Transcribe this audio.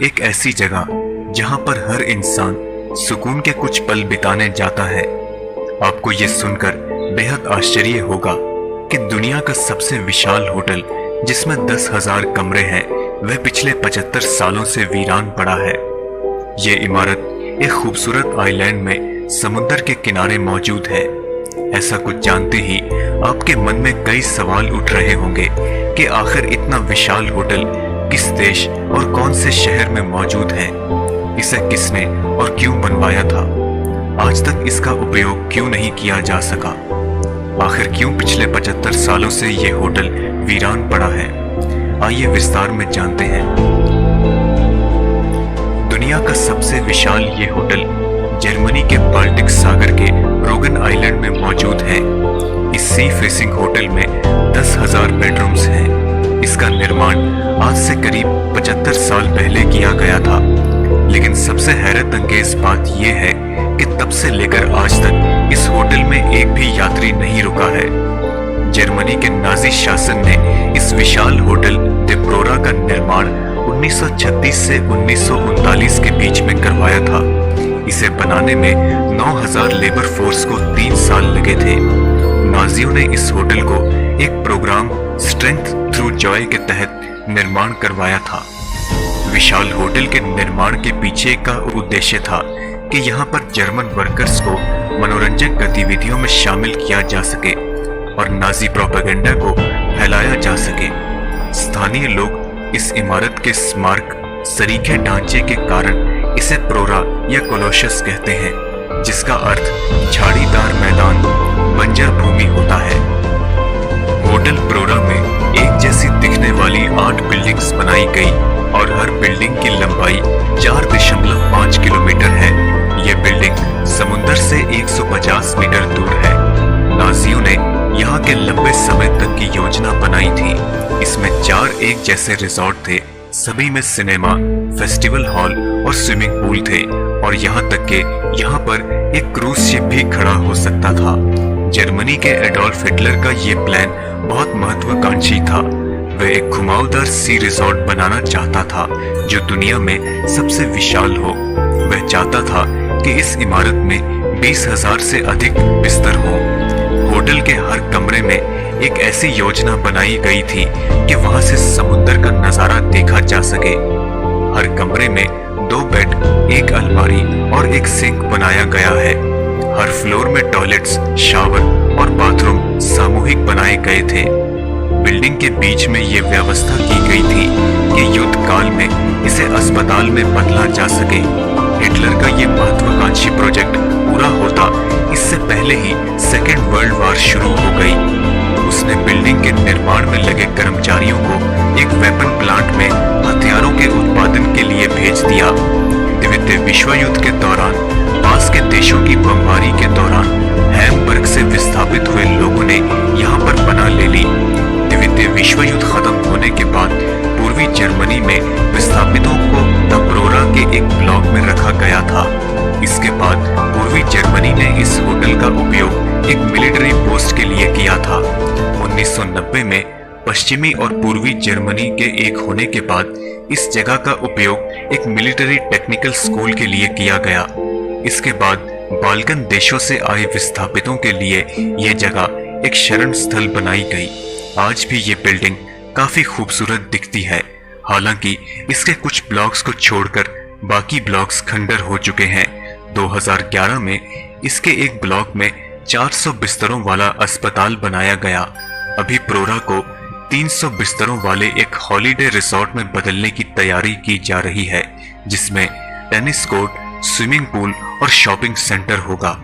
एक ऐसी जगह जहां पर हर इंसान सुकून के कुछ पल बिताने जाता है। आपको ये सुनकर बेहद आश्चर्य होगा कि दुनिया का सबसे विशाल होटल, जिसमें 10,000 कमरे हैं, वह पिछले 75 सालों से वीरान पड़ा है। ये इमारत एक खूबसूरत आइलैंड में समुद्र के किनारे मौजूद है। ऐसा कुछ जानते ही आपके मन में कई सवाल उठ रहे होंगे कि आखिर इतना विशाल होटल किस देश और कौन से शहर में मौजूद है, इसे किसने और क्यों बनवाया था, आज तक इसका उपयोग क्यों नहीं किया जा सका, आखिर क्यों पिछले 75 सालों से ये होटल वीरान पड़ा है। आइए विस्तार में जानते हैं। दुनिया का सबसे विशाल ये होटल जर्मनी के बाल्टिक सागर के रोगन आइलैंड में मौजूद है। इस सी फेसिंग होटल में 10,000 बेडरूम्स हैं। इसका निर्माण आज से करीब 75 साल पहले किया गया था, लेकिन सबसे हैरत अंगेज बात यह है कि तब से लेकर आज तक इस होटल में एक भी यात्री नहीं रुका है। जर्मनी के नाजी शासन ने इस विशाल होटल डिप्रोरा का निर्माण 1936 से 1939 के बीच में करवाया था। इसे बनाने में 9,000 लेबर फोर्स को 3 साल लगे थे। नाजियों ने इस होटल को एक प्रोग्राम स्ट्रेंथ थ्रू जॉय के तहत निर्माण करवाया था। विशाल होटल के निर्माण के पीछे का उद्देश्य था कि यहाँ पर जर्मन वर्कर्स को मनोरंजक गतिविधियों में शामिल किया जा सके और नाजी प्रोपेगेंडा को फैलाया जा सके। स्थानीय लोग इस इमारत के स्मारक सरीखे ढांचे के कारण इसे प्रोरा या कोलोशस कहते हैं, जिसका अर्थ झाड़ीदार मैदान, बंजर भूमि होता है। होटल प्रोरा में एक जैसी दिखने वाली 8 बिल्डिंग्स बनाई गई और हर बिल्डिंग की लंबाई 4.5 किलोमीटर है। यह बिल्डिंग समुद्र से 150 मीटर दूर है। नाजियों ने यहाँ के लंबे समय तक की योजना बनाई थी। इसमें 4 एक जैसे रिजॉर्ट थे, सभी में सिनेमा, फेस्टिवल हॉल और स्विमिंग पूल थे, और यहाँ तक के यहाँ पर एक क्रूज शिप भी खड़ा हो सकता था। जर्मनी के एडोल्फ हिटलर का ये प्लान बहुत महत्वाकांक्षी था। वह एक घुमावदार सी रिजॉर्ट बनाना चाहता था जो दुनिया में सबसे विशाल हो। वह चाहता था कि इस इमारत में 20,000 से अधिक बिस्तर हो। होटल के हर कमरे में एक ऐसी योजना बनाई गई थी कि वहां से समुद्र का नजारा देखा जा सके। हर कमरे में 2 बेड, 1 अलमारी और 1 सिंक बनाया गया है। हर फ्लोर में टॉयलेट्स, शावर और बाथरूम सामूहिक बनाए गए थे। बिल्डिंग के बीच में ये व्यवस्था की गई थी कि युद्ध काल में इसे अस्पताल में बदला जा सके। हिटलर का ये महत्वाकांक्षी प्रोजेक्ट पूरा होता इससे पहले ही सेकेंड वर्ल्ड वॉर शुरू हो गई। उसने बिल्डिंग के निर्माण में लगे कर्मचारियों को एक वेपन प्लांट में हथियारों के उत्पादन के लिए भेज दिया। द्वितीय विश्व युद्ध के दौरान पास के देशों की बमबारी के दौरान हैम्बर्ग से विस्थापित हुए लोगों ने यहाँ पर पनाह ले ली। द्वितीय विश्व युद्ध खत्म होने के बाद पूर्वी जर्मनी में विस्थापितों को दप्रोरा के एक ब्लॉक में रखा गया था। इसके बाद पूर्वी जर्मनी ने इस होटल का उपयोग एक मिलिट्री पोस्ट के लिए किया था। 1990 में पश्चिमी और पूर्वी जर्मनी के एक होने के बाद इस जगह का उपयोग एक मिलिट्री टेक्निकल स्कूल के लिए किया गया। इसके बाद बाल्कन देशों से आए विस्थापितों के लिए यह जगह एक शरण स्थल बनाई गई। आज भी ये बिल्डिंग काफी खूबसूरत दिखती है। हालांकि इसके कुछ ब्लॉक्स को छोड़कर बाकी ब्लॉक्स खंडर हो चुके हैं। 2011 में इसके एक ब्लॉक में 400 बिस्तरों वाला अस्पताल बनाया गया। अभी प्रोरा को 300 बिस्तरों वाले एक हॉलिडे रिसोर्ट में बदलने की तैयारी की जा रही है, जिसमें टेनिस कोर्ट, स्विमिंग पूल और शॉपिंग सेंटर होगा।